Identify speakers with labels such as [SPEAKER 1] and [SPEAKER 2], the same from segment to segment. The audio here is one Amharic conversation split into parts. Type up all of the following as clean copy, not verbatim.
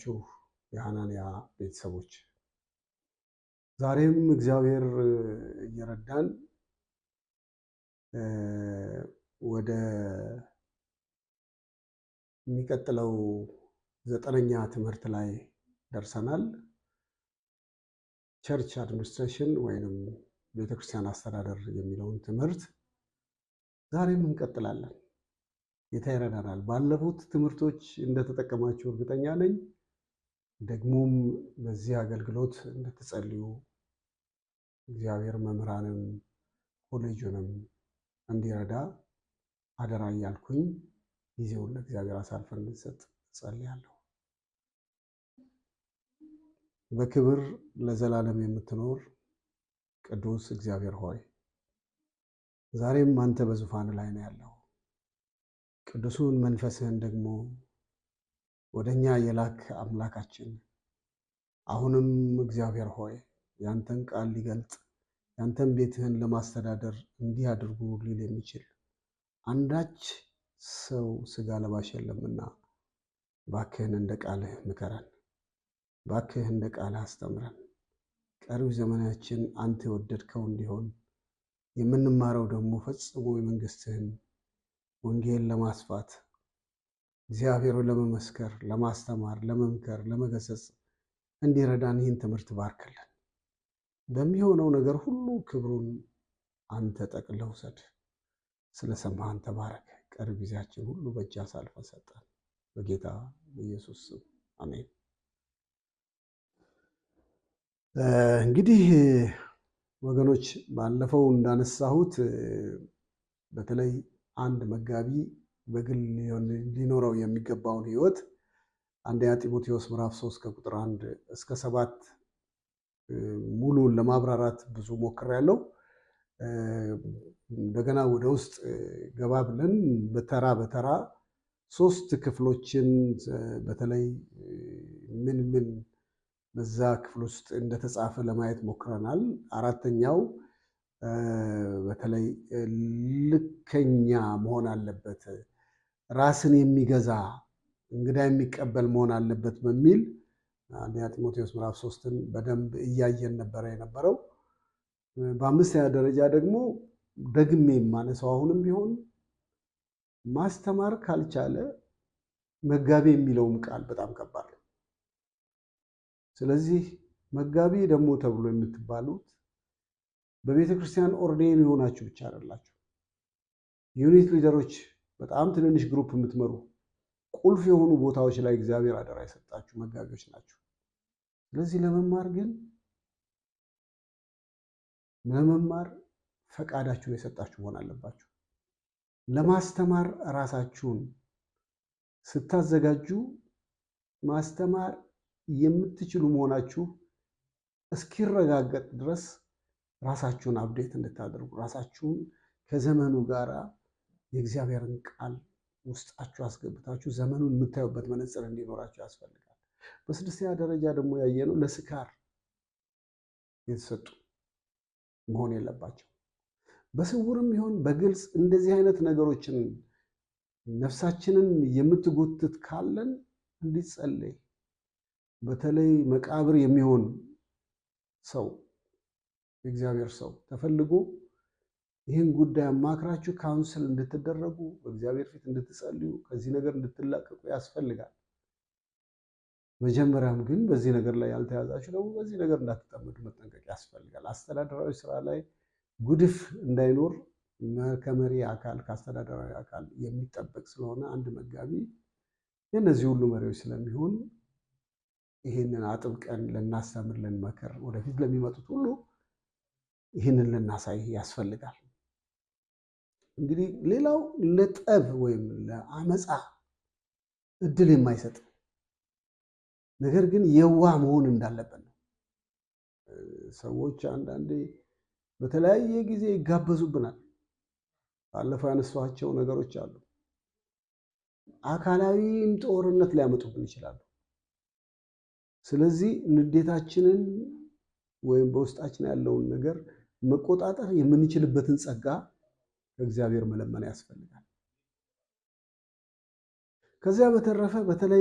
[SPEAKER 1] ዋላችሁ የሐናንያ ቤተሰቦች። ዛሬም እግዚአብሔር እየረዳን ወደ የሚቀጥለው 9ኛ ትምህርት ላይ ደርሰናል። ቸርች አድሚኒስትሬሽን ወይንም ቤተክርስቲያን አስተዳደር የሚለውን ትምህርት ዛሬም እንቀጥላለን። ጌታ ይረዳናል። ባለፉት ትምህርቶች እንደተጠቀማችሁ እርግጠኛ ነኝ። ደግሞም በዚህ አገልግሎት እንድትጸልዩ እግዚአብሔር መምህራንም ኮሌጁንም እንዲረዳ አደራ እያልኩኝ ጊዜውን ለእግዚአብሔር አሳልፈን እንድንሰጥ ጸልያለሁ። በክብር ለዘላለም የምትኖር ቅዱስ እግዚአብሔር ሆይ ዛሬም አንተ በዙፋን ላይ ነው ያለው። ቅዱሱን መንፈስህን ደግሞ ወደኛ የላክ አምላካችን አሁንም እግዚአብሔር ሆይ ያንተን ቃል ሊገልጥ ያንተን ቤትህን ለማስተዳደር እንዲህ አድርጉ ሊል የሚችል አንዳች ሰው ስጋ ለባሽ የለምና ባክህን እንደ ቃልህ ምከረን፣ ባክህ እንደ ቃልህ አስተምረን። ቀሪው ዘመናችን አንተ የወደድከው እንዲሆን የምንማረው ደግሞ ፈጽሞ የመንግስትህን ወንጌል ለማስፋት እግዚአብሔርን ለመመስከር፣ ለማስተማር፣ ለመምከር፣ ለመገሰጽ እንዲረዳን ይህን ትምህርት ባርክልን። በሚሆነው ነገር ሁሉ ክብሩን አንተ ጠቅልለህ ውሰድ። ስለሰማህን ተባረክ። ቀሪ ጊዜያችን ሁሉ በእጅ አሳልፈን ሰጠን። በጌታ በኢየሱስ ስም አሜን። እንግዲህ ወገኖች ባለፈው እንዳነሳሁት በተለይ አንድ መጋቢ በግል ሊኖረው የሚገባውን ህይወት አንደኛ ጢሞቴዎስ ምዕራፍ 3 ከቁጥር 1 እስከ 7 ሙሉን ለማብራራት ብዙ ሞክሬያለሁ። እንደገና ወደ ውስጥ ገባ ብለን በተራ በተራ 3 ክፍሎችን በተለይ ምን በዛ ክፍል ውስጥ እንደተጻፈ ለማየት ሞክረናል። አራተኛው በተለይ ልከኛ መሆን አለበት፣ ራስን የሚገዛ እንግዳ የሚቀበል መሆን አለበት በሚል አንደኛ ጢሞቴዎስ ምዕራፍ 3ን በደንብ እያየን ነበረ የነበረው። በአምስተኛ ደረጃ ደግሞ ደግሜ የማነሳው አሁንም ቢሆን ማስተማር ካልቻለ መጋቢ የሚለውም ቃል በጣም ከባድ ነው። ስለዚህ መጋቢ ደግሞ ተብሎ የምትባሉት በቤተ ክርስቲያን ኦርዴን የሆናችሁ ብቻ አይደላችሁ። ዩኒት ሊደሮች፣ በጣም ትንንሽ ግሩፕ የምትመሩ ቁልፍ የሆኑ ቦታዎች ላይ እግዚአብሔር አደራ የሰጣችሁ መጋቢዎች ናቸው። ስለዚህ ለመማር ፈቃዳችሁን የሰጣችሁ መሆን አለባችሁ። ለማስተማር ራሳችሁን ስታዘጋጁ ማስተማር የምትችሉ መሆናችሁ እስኪረጋገጥ ድረስ ራሳችሁን አፕዴት እንድታደርጉ ራሳችሁን ከዘመኑ ጋር የእግዚአብሔርን ቃል ውስጣችሁ አስገብታችሁ ዘመኑን የምታዩበት መነጽር እንዲኖራችሁ ያስፈልጋል። በስድስተኛ ደረጃ ደግሞ ያየነው ለስካር የተሰጡ መሆን የለባቸው። በስውርም ይሁን በግልጽ እንደዚህ አይነት ነገሮችን ነፍሳችንን የምትጎትት ካለን እንዲጸለይ፣ በተለይ መቃብር የሚሆን ሰው የእግዚአብሔር ሰው ተፈልጎ ይህን ጉዳይ አማክራችሁ ካውንስል እንድትደረጉ በእግዚአብሔር ፊት እንድትጸልዩ ከዚህ ነገር እንድትላቀቁ ያስፈልጋል። መጀመሪያም ግን በዚህ ነገር ላይ ያልተያዛችሁ ደግሞ በዚህ ነገር እንዳትጠመዱ መጠንቀቅ ያስፈልጋል። አስተዳደራዊ ስራ ላይ ጉድፍ እንዳይኖር ከመሪ አካል ከአስተዳደራዊ አካል የሚጠበቅ ስለሆነ አንድ መጋቢ የእነዚህ ሁሉ መሪዎች ስለሚሆን ይህንን አጥብቀን ልናስተምር፣ ልንመክር፣ ወደፊት ለሚመጡት ሁሉ ይህንን ልናሳይ ያስፈልጋል። እንግዲህ ሌላው ለጠብ ወይም ለአመፃ እድል የማይሰጥ ነገር ግን የዋህ መሆን እንዳለበት ነው። ሰዎች አንዳንዴ በተለያየ ጊዜ ይጋበዙብናል። ባለፈው ያነሷቸው ነገሮች አሉ። አካላዊም ጦርነት ሊያመጡብን ይችላሉ። ስለዚህ ንዴታችንን ወይም በውስጣችን ያለውን ነገር መቆጣጠር የምንችልበትን ጸጋ ከእግዚአብሔር መለመን ያስፈልጋል። ከዚያ በተረፈ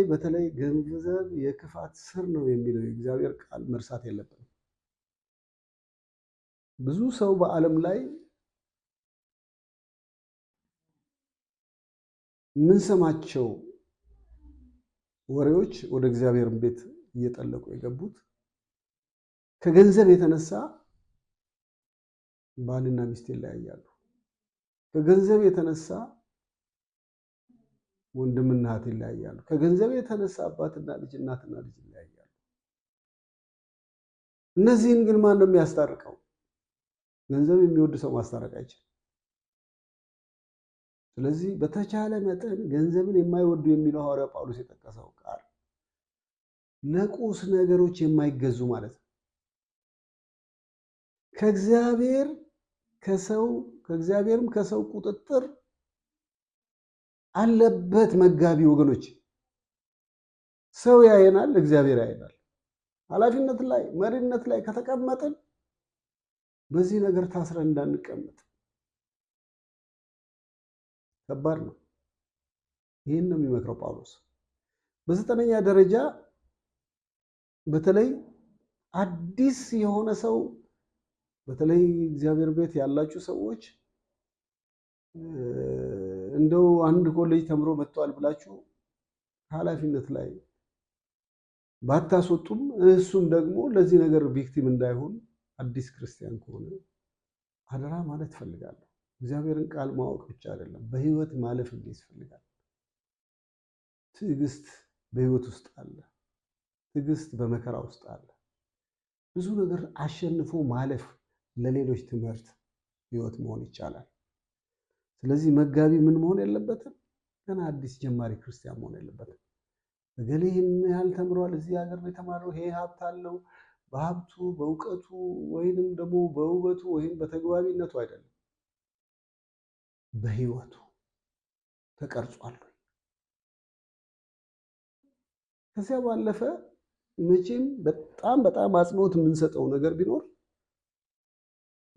[SPEAKER 1] በተለይ ገንዘብ የክፋት ስር ነው የሚለው የእግዚአብሔር ቃል መርሳት የለብንም። ብዙ ሰው በዓለም ላይ የምንሰማቸው ወሬዎች ወደ እግዚአብሔር ቤት እየጠለቁ የገቡት ከገንዘብ የተነሳ ባልና ሚስት ይለያያሉ። ከገንዘብ የተነሳ ወንድምና እህት ይለያያሉ። ከገንዘብ የተነሳ አባትና ልጅ፣ እናትና ልጅ ይለያያሉ። እነዚህን ግን ማን ነው የሚያስታርቀው? ገንዘብ የሚወድ ሰው ማስታረቅ አይችልም። ስለዚህ በተቻለ መጠን ገንዘብን የማይወዱ የሚለው ሐዋርያ ጳውሎስ የጠቀሰው ቃል ለቁስ ነገሮች የማይገዙ ማለት ነው። ከእግዚአብሔርም ከሰው ቁጥጥር አለበት መጋቢ ወገኖች። ሰው ያየናል፣ እግዚአብሔር ያየናል። ኃላፊነት ላይ መሪነት ላይ ከተቀመጥን በዚህ ነገር ታስረን እንዳንቀመጥ ከባድ ነው። ይህን ነው የሚመክረው ጳውሎስ። በዘጠነኛ ደረጃ በተለይ አዲስ የሆነ ሰው በተለይ እግዚአብሔር ቤት ያላችሁ ሰዎች እንደው አንድ ኮሌጅ ተምሮ መጥቷል ብላችሁ ኃላፊነት ላይ ባታስወጡም እሱም ደግሞ ለዚህ ነገር ቪክቲም እንዳይሆን አዲስ ክርስቲያን ከሆነ አደራ ማለት እፈልጋለሁ። እግዚአብሔርን ቃል ማወቅ ብቻ አይደለም፣ በህይወት ማለፍ ያስፈልጋል። ትዕግስት በህይወት ውስጥ አለ። ትዕግስት በመከራ ውስጥ አለ። ብዙ ነገር አሸንፎ ማለፍ ለሌሎች ትምህርት ህይወት መሆን ይቻላል። ስለዚህ መጋቢ ምን መሆን የለበትም? ገና አዲስ ጀማሪ ክርስቲያን መሆን የለበትም። እገሌ ይህን ያህል ተምሯል፣ እዚህ ሀገር ነው የተማረው፣ ይሄ ሀብት አለው፣ በሀብቱ በእውቀቱ ወይንም ደግሞ በውበቱ ወይም በተግባቢነቱ አይደለም፣ በህይወቱ ተቀርጿል። ከዚያ ባለፈ መቼም በጣም አጽንኦት የምንሰጠው ነገር ቢኖር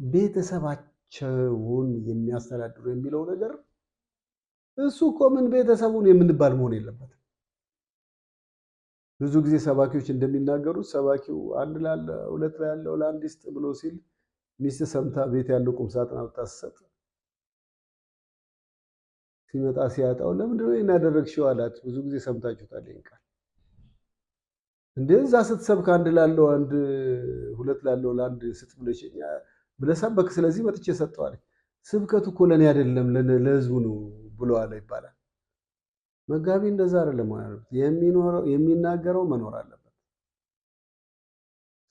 [SPEAKER 1] ቤተሰባቸውን የሚያስተዳድሩ የሚለው ነገር እሱ እኮ ምን ቤተሰቡን የምንባል መሆን የለበትም። ብዙ ጊዜ ሰባኪዎች እንደሚናገሩት ሰባኪው አንድ ላለ ሁለት ላለው ለአንድ ይስጥ ብሎ ሲል ሚስት ሰምታ ቤት ያለው ቁም ሳጥን አውጥታ ስትሰጥ ሲመጣ ሲያጣው ለምንድን ነው እናደረግሽው አላት። ብዙ ጊዜ ሰምታችሁታል ይሄን ቃል። እንደዛ ስትሰብክ አንድ ላለው አንድ ሁለት ላለው ለአንድ ስጥ ብለህ ሰበክ፣ ስለዚህ መጥቼ ሰጠዋል። ስብከቱ እኮ ለኔ አይደለም ለህዝቡ ነው ብሎ አለ ይባላል። መጋቢ እንደዛ አይደለም ማለት የሚናገረው መኖር አለበት።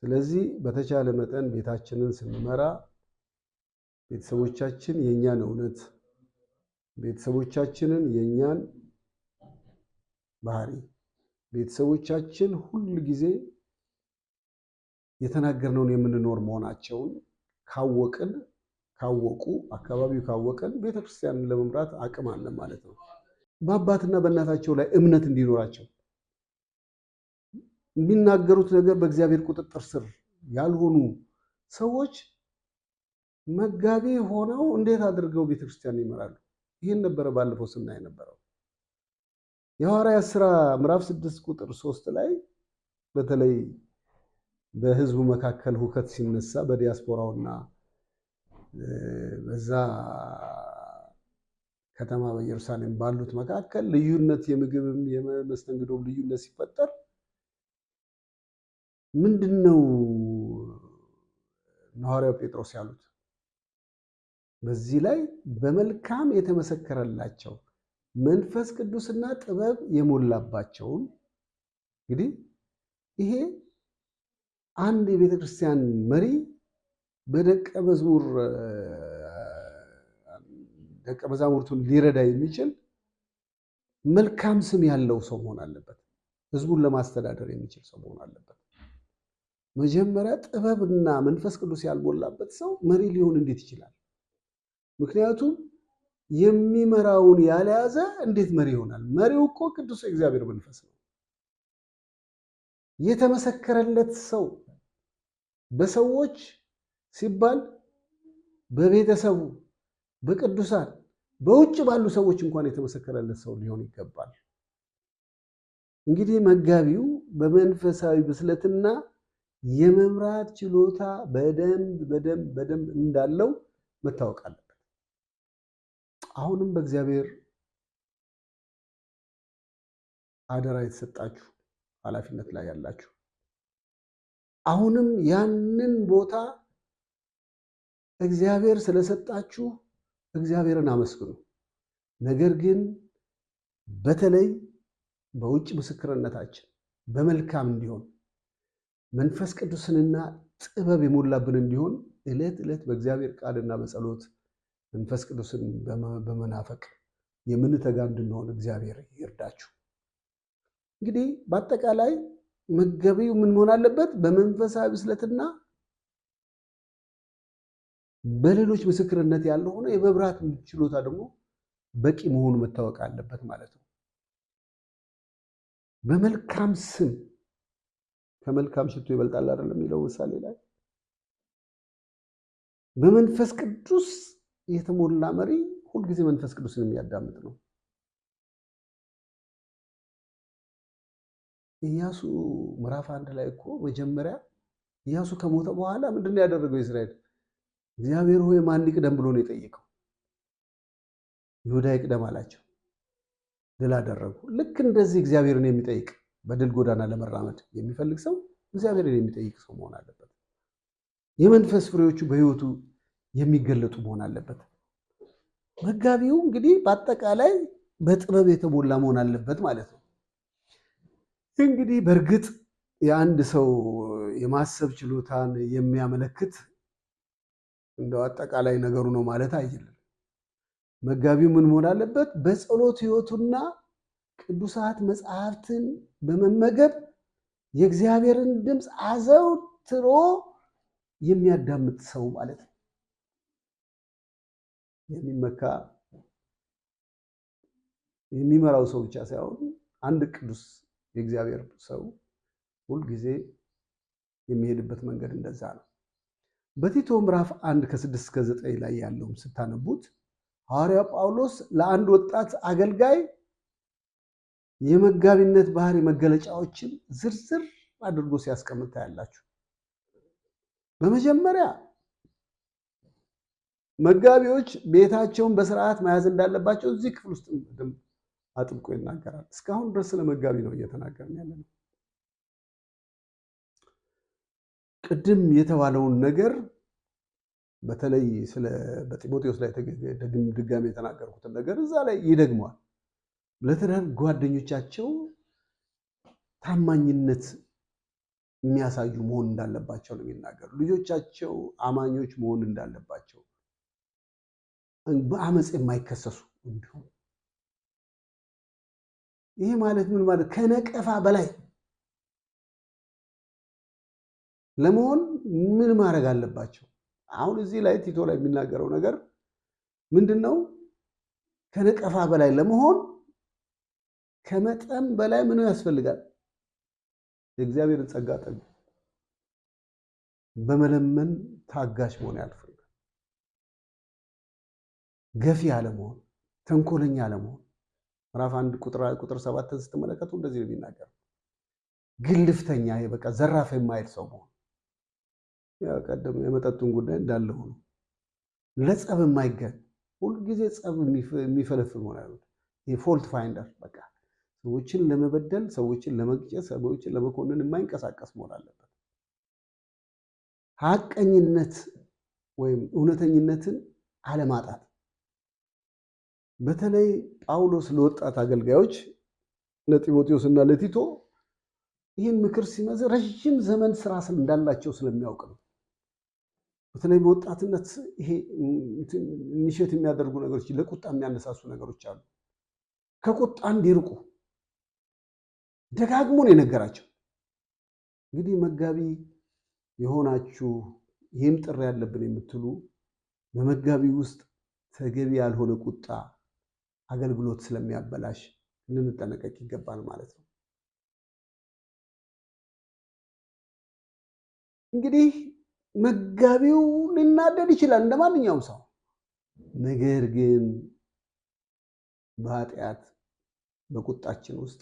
[SPEAKER 1] ስለዚህ በተቻለ መጠን ቤታችንን ስንመራ ቤተሰቦቻችን የኛን እውነት፣ ቤተሰቦቻችንን የኛን ባህሪ፣ ቤተሰቦቻችን ሁል ጊዜ የተናገርነውን የምንኖር መሆናቸውን ካወቁ አካባቢው ካወቀን ቤተክርስቲያንን ለመምራት አቅም አለ ማለት ነው። በአባትና በእናታቸው ላይ እምነት እንዲኖራቸው የሚናገሩት ነገር በእግዚአብሔር ቁጥጥር ስር ያልሆኑ ሰዎች መጋቢ ሆነው እንዴት አድርገው ቤተክርስቲያን ይመራሉ? ይህን ነበረ ባለፈው ስናይ ነበረው። የሐዋርያት ሥራ ምዕራፍ 6 ቁጥር 3 ላይ በተለይ በህዝቡ መካከል ሁከት ሲነሳ በዲያስፖራውና በዛ ከተማ በኢየሩሳሌም ባሉት መካከል ልዩነት፣ የምግብም የመስተንግዶም ልዩነት ሲፈጠር ምንድነው ሐዋርያው ጴጥሮስ ያሉት? በዚህ ላይ በመልካም የተመሰከረላቸው መንፈስ ቅዱስና ጥበብ የሞላባቸውን። እንግዲህ ይሄ አንድ የቤተ ክርስቲያን መሪ በደቀ መዛሙርቱን ሊረዳ የሚችል መልካም ስም ያለው ሰው መሆን አለበት። ህዝቡን ለማስተዳደር የሚችል ሰው መሆን አለበት። መጀመሪያ ጥበብና መንፈስ ቅዱስ ያልሞላበት ሰው መሪ ሊሆን እንዴት ይችላል? ምክንያቱም የሚመራውን ያልያዘ እንዴት መሪ ይሆናል? መሪው እኮ ቅዱስ የእግዚአብሔር መንፈስ ነው። የተመሰከረለት ሰው በሰዎች ሲባል በቤተሰቡ፣ በቅዱሳን፣ በውጭ ባሉ ሰዎች እንኳን የተመሰከረለት ሰው ሊሆን ይገባል። እንግዲህ መጋቢው በመንፈሳዊ ብስለትና የመምራት ችሎታ በደንብ እንዳለው መታወቅ አለበት። አሁንም በእግዚአብሔር አደራ የተሰጣችሁ ኃላፊነት ላይ ያላችሁ አሁንም ያንን ቦታ እግዚአብሔር ስለሰጣችሁ እግዚአብሔርን አመስግኑ። ነገር ግን በተለይ በውጭ ምስክርነታችን በመልካም እንዲሆን መንፈስ ቅዱስንና ጥበብ የሞላብን እንዲሆን ዕለት ዕለት በእግዚአብሔር ቃልና በጸሎት መንፈስ ቅዱስን በመናፈቅ የምንተጋ እንድንሆን እግዚአብሔር ይርዳችሁ። እንግዲህ በአጠቃላይ መጋቢው ምን መሆን አለበት? በመንፈሳዊ ብስለትና በሌሎች ምስክርነት ያለው ሆኖ የመብራት ችሎታ ደግሞ በቂ መሆኑ መታወቅ አለበት ማለት ነው። በመልካም ስም ከመልካም ሽቶ ይበልጣል አይደለም የሚለው ምሳሌ ላይ። በመንፈስ ቅዱስ የተሞላ መሪ ሁልጊዜ መንፈስ ቅዱስን የሚያዳምጥ ነው። ኢያሱ ምዕራፍ 1 ላይ እኮ መጀመሪያ ኢያሱ ከሞተ በኋላ ምንድን ነው ያደረገው? እስራኤል እግዚአብሔር ሆይ ማን ይቅደም ብሎ ነው የጠየቀው። ይሁዳ ይቅደም አላቸው። ድል አደረጉ። ልክ እንደዚህ እግዚአብሔርን የሚጠይቅ በድል ጎዳና ለመራመድ የሚፈልግ ሰው እግዚአብሔርን የሚጠይቅ ሰው መሆን አለበት። የመንፈስ ፍሬዎቹ በሕይወቱ የሚገለጡ መሆን አለበት። መጋቢው እንግዲህ በአጠቃላይ በጥበብ የተሞላ መሆን አለበት ማለት ነው። እንግዲህ በእርግጥ የአንድ ሰው የማሰብ ችሎታን የሚያመለክት እንደው አጠቃላይ ነገሩ ነው ማለት አይደለም። መጋቢው ምን መሆን አለበት? በጸሎት ሕይወቱና ቅዱሳት መጽሐፍትን በመመገብ የእግዚአብሔርን ድምፅ አዘውትሮ የሚያዳምጥ ሰው ማለት ነው። የሚመካ የሚመራው ሰው ብቻ ሳይሆን አንድ ቅዱስ የእግዚአብሔር ሰው ሁልጊዜ የሚሄድበት መንገድ እንደዛ ነው። በቲቶ ምዕራፍ 1 ከ6 እስከ 9 ላይ ያለውም ስታነቡት ሐዋርያው ጳውሎስ ለአንድ ወጣት አገልጋይ የመጋቢነት ባህሪ መገለጫዎችን ዝርዝር አድርጎ ሲያስቀምጥ ታያላችሁ። በመጀመሪያ መጋቢዎች ቤታቸውን በስርዓት መያዝ እንዳለባቸው እዚህ ክፍል ውስጥ አጥብቆ ይናገራል። እስካሁን ድረስ ስለ መጋቢ ነው እየተናገርን ያለነው። ቅድም የተባለውን ነገር በተለይ በጢሞቴዎስ ላይ ድጋሜ የተናገርኩትን ነገር እዛ ላይ ይደግመዋል። ለትዳር ጓደኞቻቸው ታማኝነት የሚያሳዩ መሆን እንዳለባቸው ነው የሚናገሩ። ልጆቻቸው አማኞች መሆን እንዳለባቸው፣ በአመፅ የማይከሰሱ እንዲሁም ይህ ማለት ምን ማለት ከነቀፋ በላይ ለመሆን ምን ማድረግ አለባቸው? አሁን እዚህ ላይ ቲቶ ላይ የሚናገረው ነገር ምንድነው? ከነቀፋ በላይ ለመሆን ከመጠን በላይ ምን ያስፈልጋል? የእግዚአብሔርን ጸጋ ጠግ በመለመን ታጋሽ መሆን ያስፈልጋል። ገፊ አለመሆን፣ ተንኮለኛ አለመሆን። ምዕራፍ 1 ቁጥር 7 ስትመለከቱ እንደዚህ ነው የሚናገረው። ግልፍተኛ በቃ ዘራፍ የማይል ሰው መሆን። ቀደም የመጠጡን ጉዳይ እንዳለ ሆኖ ለጸብ የማይገን ሁልጊዜ ጸብ የሚፈለፍል መሆን አለበት። የፎልት ፋይንደር በቃ ሰዎችን ለመበደል፣ ሰዎችን ለመግጨት፣ ሰዎችን ለመኮንን የማይንቀሳቀስ መሆን አለበት። ሐቀኝነት ወይም እውነተኝነትን አለማጣት። በተለይ ጳውሎስ ለወጣት አገልጋዮች ለጢሞቴዎስ እና ለቲቶ ይህን ምክር ሲመዝ ረዥም ዘመን ስራ እንዳላቸው ስለሚያውቅ ነው። በተለይ በወጣትነት ይሄ ንሸት የሚያደርጉ ነገሮች፣ ለቁጣ የሚያነሳሱ ነገሮች አሉ። ከቁጣ እንዲርቁ ደጋግሞ ነው የነገራቸው። እንግዲህ መጋቢ የሆናችሁ ይህም ጥሪ ያለብን የምትሉ በመጋቢ ውስጥ ተገቢ ያልሆነ ቁጣ አገልግሎት ስለሚያበላሽ ልንጠነቀቅ ይገባል ማለት ነው። እንግዲህ መጋቢው ሊናደድ ይችላል እንደ ማንኛውም ሰው። ነገር ግን በኃጢአት በቁጣችን ውስጥ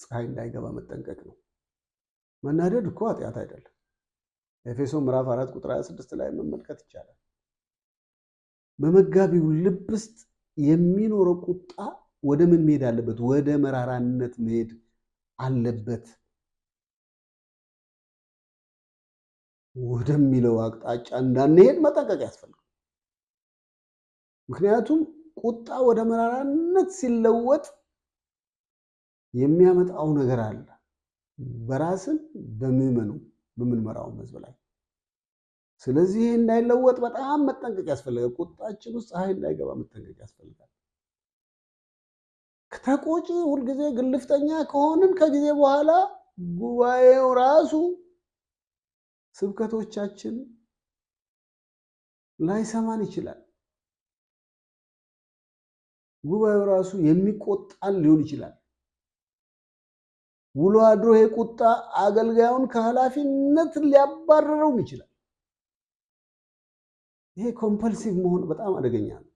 [SPEAKER 1] ፀሐይ እንዳይገባ መጠንቀቅ ነው። መናደድ እኮ ኃጢአት አይደለም። ኤፌሶን ምዕራፍ 4 ቁጥር 26 ላይ መመልከት ይቻላል። በመጋቢው ልብ ውስጥ የሚኖረው ቁጣ ወደ ምን መሄድ አለበት? ወደ መራራነት መሄድ አለበት ወደሚለው አቅጣጫ እንዳንሄድ መጠንቀቅ ያስፈልጋል። ምክንያቱም ቁጣ ወደ መራራነት ሲለወጥ የሚያመጣው ነገር አለ፣ በራስን በምዕመኑ በምንመራው ሕዝብ ላይ። ስለዚህ ይህ እንዳይለወጥ በጣም መጠንቀቅ ያስፈልጋል። ቁጣችን ውስጥ ፀሐይ እንዳይገባ መጠንቀቅ ያስፈልጋል። ተቆጪ ሁልጊዜ ግልፍተኛ ከሆንን ከጊዜ በኋላ ጉባኤው ራሱ ስብከቶቻችን ላይሰማን ይችላል። ጉባኤው ራሱ የሚቆጣን ሊሆን ይችላል። ውሎ አድሮ ይሄ ቁጣ አገልጋዩን ከኃላፊነት ሊያባረረውም ይችላል። ይሄ ኮምፐልሲቭ መሆን በጣም አደገኛ ነው።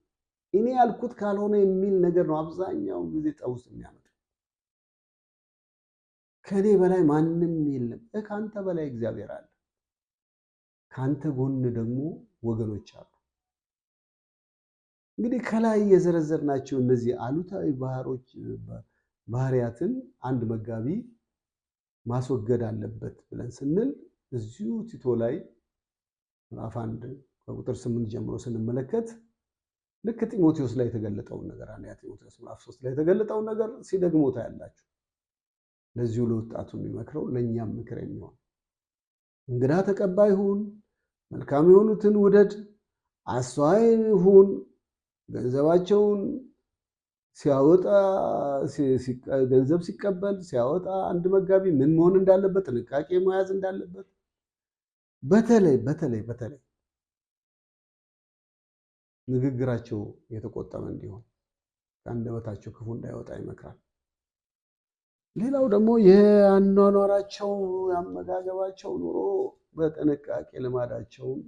[SPEAKER 1] እኔ ያልኩት ካልሆነ የሚል ነገር ነው አብዛኛውን ጊዜ ጠብ ውስጥ የሚያመጣው። ከኔ በላይ ማንም የለም፣ ከአንተ በላይ እግዚአብሔር አለ፣ ከአንተ ጎን ደግሞ ወገኖች አሉ። እንግዲህ ከላይ የዘረዘርናቸው እነዚህ አሉታዊ ባህሪያትን አንድ መጋቢ ማስወገድ አለበት ብለን ስንል እዚሁ ቲቶ ላይ ምዕራፍ 1 ከቁጥር 8 ጀምሮ ስንመለከት ልክ ጢሞቴዎስ ላይ የተገለጠውን ነገር አንደኛ ጢሞቴዎስ ምዕራፍ 3 ላይ የተገለጠውን ነገር ሲደግሞ ታያላችሁ። ለዚሁ ለወጣቱ የሚመክረው ለእኛም ምክር የሚሆን እንግዳ ተቀባይ ሁን፣ መልካም የሆኑትን ውደድ፣ አስተዋይ ሁን፣ ገንዘባቸውን ሲያወጣ ገንዘብ ሲቀበል ሲያወጣ አንድ መጋቢ ምን መሆን እንዳለበት ጥንቃቄ መያዝ እንዳለበት በተለይ ንግግራቸው የተቆጠበ እንዲሆን ከአንደበታቸው ክፉ እንዳይወጣ ይመክራል። ሌላው ደግሞ የአኗኗራቸው ያመጋገባቸው ኑሮ በጥንቃቄ ልማዳቸውን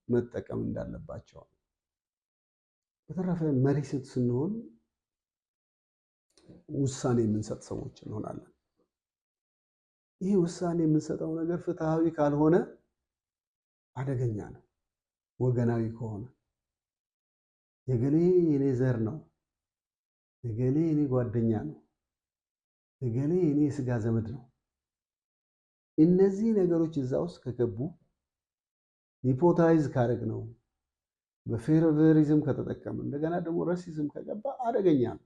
[SPEAKER 1] መጠቀም እንዳለባቸው። በተረፈ መሪ ስንሆን ውሳኔ የምንሰጥ ሰዎች እንሆናለን። ይህ ውሳኔ የምንሰጠው ነገር ፍትሃዊ ካልሆነ አደገኛ ነው። ወገናዊ ከሆነ የገሌ የኔ ዘር ነው፣ የገሌ የኔ ጓደኛ ነው፣ የገሌ የኔ የስጋ ዘመድ ነው፣ እነዚህ ነገሮች እዛ ውስጥ ከገቡ ኒፖታይዝ ካደረግ ነው፣ በፌቨሪዝም ከተጠቀም እንደገና ደግሞ ራሲዝም ከገባ አደገኛ ነው።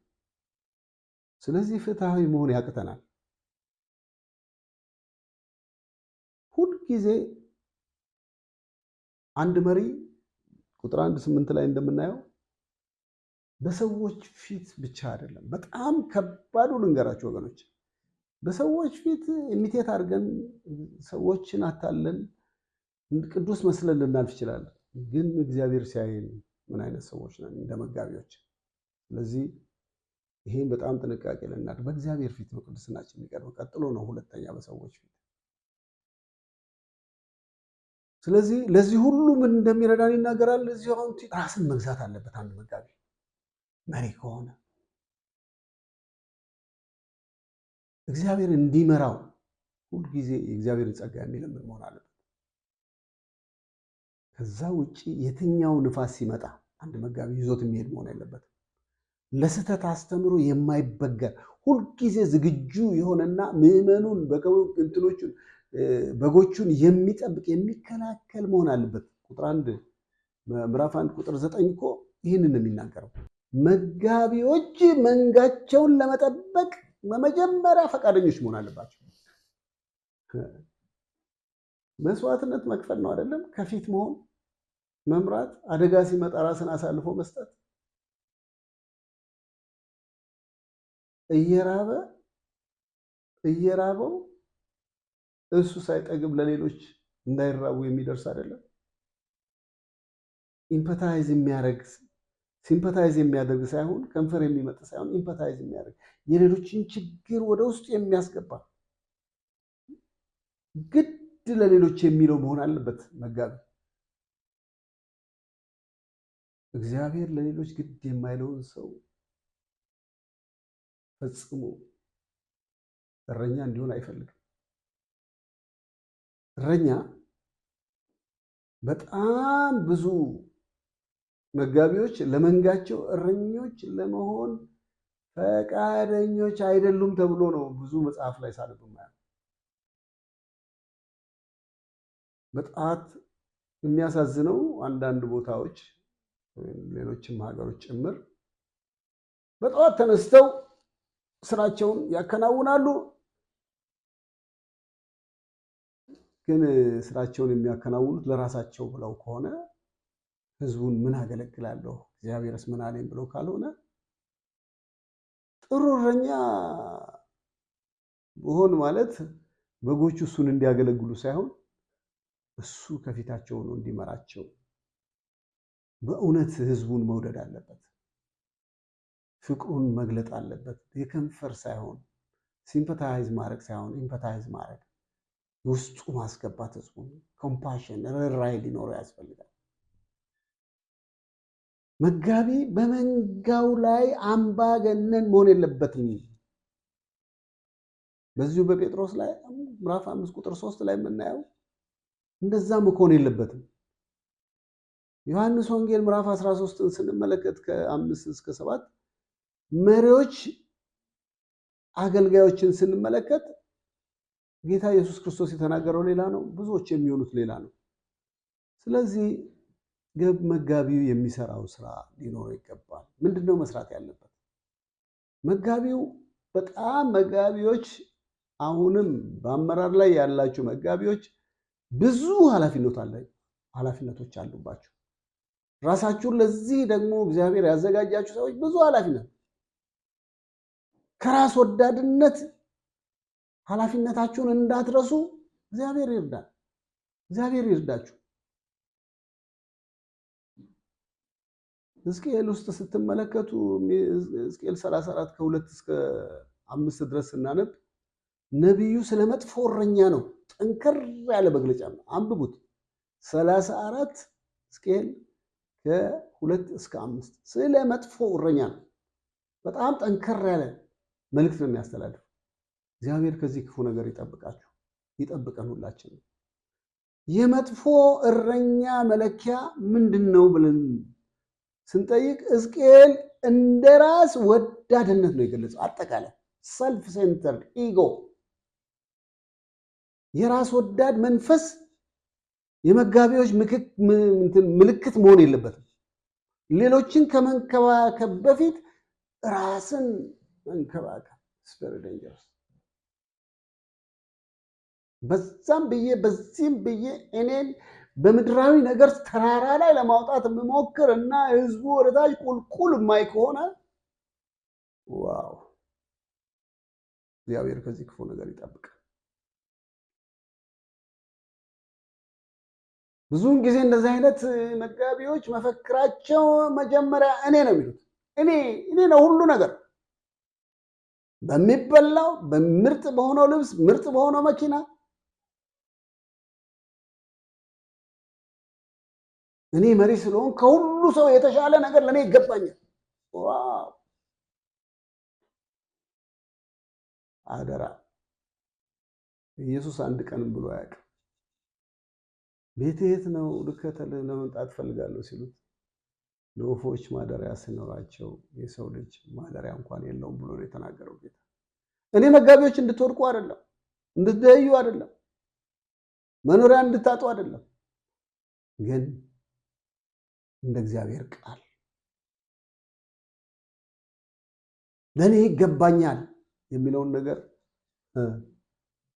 [SPEAKER 1] ስለዚህ ፍትሃዊ መሆን ያቅተናል። ሁልጊዜ አንድ መሪ ቁጥር 1:8 ላይ እንደምናየው በሰዎች ፊት ብቻ አይደለም። በጣም ከባዱ ልንገራችሁ ወገኖች፣ በሰዎች ፊት ኢሚቴት አድርገን ሰዎችን አታለን ቅዱስ መስለን ልናልፍ ይችላል። ግን እግዚአብሔር ሲያየን ምን አይነት ሰዎች ነን እንደ መጋቢዎች። ስለዚህ ይሄን በጣም ጥንቃቄ ልናደርግ። በእግዚአብሔር ፊት ነው ቅድስናችን የሚቀርበው፣ ቀጥሎ ነው ሁለተኛ በሰዎች ፊት። ስለዚህ ለዚህ ሁሉ ምን እንደሚረዳን ይናገራል። እዚሁ አሁን ራስን መግዛት አለበት አንድ መጋቢ መሪ ከሆነ እግዚአብሔር እንዲመራው ሁልጊዜ የእግዚአብሔርን ጸጋ የሚለምን መሆን አለበት። ከዛ ውጪ የትኛው ንፋስ ሲመጣ አንድ መጋቢ ይዞት የሚሄድ መሆን የለበትም። ለስህተት አስተምሮ የማይበገር ሁልጊዜ ዝግጁ የሆነና ምዕመኑን እንትኖቹን በጎቹን የሚጠብቅ የሚከላከል መሆን አለበት። ቁጥር 1 ምዕራፍ 1 ቁጥር 9 እኮ ይህንን ነው የሚናገረው። መጋቢዎች መንጋቸውን ለመጠበቅ በመጀመሪያ ፈቃደኞች መሆን አለባቸው። መስዋዕትነት መክፈል ነው አይደለም? ከፊት መሆን፣ መምራት፣ አደጋ ሲመጣ ራስን አሳልፎ መስጠት፣ እየራበው እሱ ሳይጠግብ ለሌሎች እንዳይራቡ የሚደርስ አይደለም። ሲምፐታይዝ የሚያደርግ ሳይሆን ከንፈር የሚመጥ ሳይሆን ኢምፐታይዝ የሚያደርግ የሌሎችን ችግር ወደ ውስጥ የሚያስገባ ግድ ለሌሎች የሚለው መሆን አለበት መጋቢ። እግዚአብሔር ለሌሎች ግድ የማይለውን ሰው ፈጽሞ እረኛ እንዲሆን አይፈልግም። እረኛ በጣም ብዙ መጋቢዎች ለመንጋቸው እረኞች ለመሆን ፈቃደኞች አይደሉም ተብሎ ነው ብዙ መጽሐፍ ላይ ሳነብ ማያል። በጣት የሚያሳዝነው አንዳንድ ቦታዎች ሌሎችም ሀገሮች ጭምር በጠዋት ተነስተው ስራቸውን ያከናውናሉ። ግን ስራቸውን የሚያከናውኑት ለራሳቸው ብለው ከሆነ ህዝቡን ምን አገለግላለሁ እግዚአብሔርስ ምን አለኝ ብለው ካልሆነ ጥሩ እረኛ ብሆን ማለት በጎቹ እሱን እንዲያገለግሉ ሳይሆን እሱ ከፊታቸው ነው እንዲመራቸው። በእውነት ህዝቡን መውደድ አለበት፣ ፍቅሩን መግለጥ አለበት። የከንፈር ሳይሆን ሲምፐታይዝ ማድረግ ሳይሆን ኢምፐታይዝ ማድረግ፣ ውስጡ ማስገባት፣ ህዝቡን ኮምፓሽን ርኅራኄ ሊኖረው ያስፈልጋል። መጋቢ በመንጋው ላይ አምባገነን መሆን የለበትም። በዚሁ በጴጥሮስ ላይ ምዕራፍ 5 ቁጥር 3 ላይ የምናየው እንደዛ መሆን የለበትም። ዮሐንስ ወንጌል ምዕራፍ 13ን ስንመለከት ከ5 እስከ 7 መሪዎች አገልጋዮችን ስንመለከት ጌታ ኢየሱስ ክርስቶስ የተናገረው ሌላ ነው፣ ብዙዎች የሚሆኑት ሌላ ነው። ስለዚህ መጋቢው የሚሰራው ስራ ሊኖረው ይገባል። ምንድነው መስራት ያለበት? መጋቢው በጣም መጋቢዎች አሁንም በአመራር ላይ ያላችሁ መጋቢዎች ብዙ ኃላፊነቶች አሉባችሁ። ራሳችሁን ለዚህ ደግሞ እግዚአብሔር ያዘጋጃችሁ ሰዎች ብዙ ኃላፊነት፣ ከራስ ወዳድነት ኃላፊነታችሁን እንዳትረሱ እግዚአብሔር ይርዳል። እግዚአብሔር ይርዳችሁ። ሕዝቅኤል ውስጥ ስትመለከቱ ሕዝቅኤል 34 ከ2 እስከ 5 ድረስ ስናነብ ነቢዩ ስለ መጥፎ እረኛ ነው ጠንከር ያለ መግለጫ ነው። አንብቡት። 34 ሕዝቅኤል ከ2 እስከ 5 ስለ መጥፎ እረኛ ነው። በጣም ጠንከር ያለ መልእክት ነው የሚያስተላልፍ። እግዚአብሔር ከዚህ ክፉ ነገር ይጠብቃችሁ፣ ይጠብቀን ሁላችን። የመጥፎ እረኛ መለኪያ ምንድን ነው ብለን ስንጠይቅ ሕዝቅኤል እንደ ራስ ወዳድነት ነው የገለጸው። አጠቃላይ ሰልፍ ሴንተርድ ኢጎ፣ የራስ ወዳድ መንፈስ የመጋቢዎች ምልክት መሆን የለበትም። ሌሎችን ከመንከባከብ በፊት ራስን መንከባከብ ስፔር ዴንጀርስ። በዛም ብዬ በዚህም ብዬ እኔን በምድራዊ ነገር ተራራ ላይ ለማውጣት የምሞክር እና ህዝቡ ወደታች ቁልቁል የማይ ከሆነ ዋው! እግዚአብሔር ከዚህ ክፉ ነገር ይጠብቅ። ብዙውን ጊዜ እንደዚህ አይነት መጋቢዎች መፈክራቸው መጀመሪያ እኔ ነው የሚሉት። እኔ ነው ሁሉ ነገር፣ በሚበላው በምርጥ በሆነው ልብስ፣ ምርጥ በሆነው መኪና፣ እኔ መሪ ስለሆን ከሁሉ ሰው የተሻለ ነገር ለእኔ ይገባኛል። ዋው! አደራ። ኢየሱስ አንድ ቀንም ብሎ አያውቅም ቤትህ የት ነው ልከተልህ ለመምጣት ፈልጋለሁ ሲሉት ለወፎች ማደሪያ ሲኖራቸው የሰው ልጅ ማደሪያ እንኳን የለውም ብሎ ነው የተናገረው ጌታ። እኔ መጋቢዎች እንድትወድቁ አይደለም፣ እንድትደዩ አይደለም፣ መኖሪያ እንድታጡ አይደለም፣ ግን እንደ እግዚአብሔር ቃል ለኔ ይገባኛል የሚለውን ነገር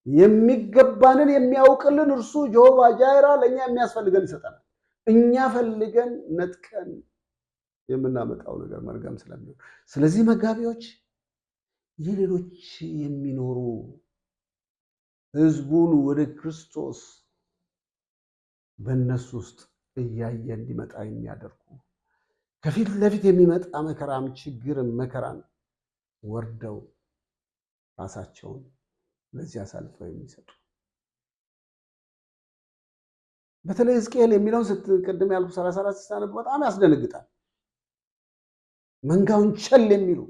[SPEAKER 1] የሚገባንን የሚያውቅልን እርሱ ጀሆቫ ጃይራ ለኛ የሚያስፈልገን ይሰጣል። እኛ ፈልገን ነጥቀን የምናመጣው ነገር መርገም ስለሚሆን፣ ስለዚህ መጋቢዎች የሌሎች የሚኖሩ ህዝቡን ወደ ክርስቶስ በእነሱ ውስጥ እያየ እንዲመጣ የሚያደርጉ ከፊት ለፊት የሚመጣ መከራም ችግርም መከራን ወርደው ራሳቸውን ለዚህ አሳልፈው የሚሰጡ። በተለይ ሕዝቅኤል የሚለውን ስትቀድም ያልኩ 34 ስታነብ በጣም ያስደነግጣል። መንጋውን ቸል የሚሉ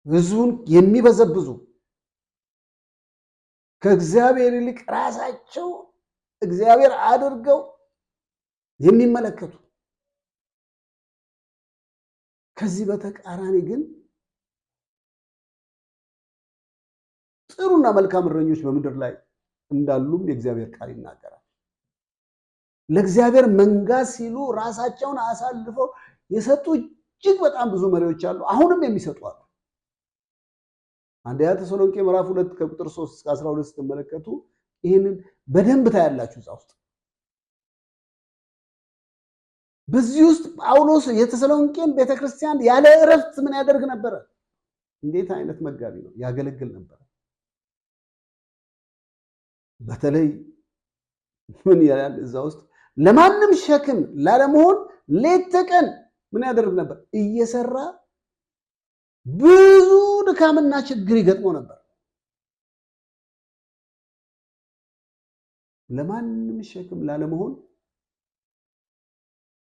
[SPEAKER 1] ህዝቡን የሚበዘብዙ ከእግዚአብሔር ይልቅ ራሳቸው እግዚአብሔር አድርገው የሚመለከቱ። ከዚህ በተቃራኒ ግን ጥሩና መልካም እረኞች በምድር ላይ እንዳሉም የእግዚአብሔር ቃል ይናገራል። ለእግዚአብሔር መንጋ ሲሉ ራሳቸውን አሳልፈው የሰጡ እጅግ በጣም ብዙ መሪዎች አሉ። አሁንም የሚሰጡ አሉ። አንደኛ ተሰሎንቄ ምዕራፍ 2 ከቁጥር 3 እስከ 12 ስትመለከቱ ይህንን በደንብ ታያላችሁ እዛ ውስጥ። በዚህ ውስጥ ጳውሎስ የተሰሎንቄን ቤተክርስቲያን ያለ እረፍት ምን ያደርግ ነበረ? እንዴት አይነት መጋቢ ነው! ያገለግል ነበር። በተለይ ምን ይላል እዛ ውስጥ? ለማንም ሸክም ላለመሆን ሌት ተቀን ምን ያደርግ ነበር? እየሰራ ብዙ ድካምና ችግር ይገጥመው ነበር። ለማንም ሸክም ላለመሆን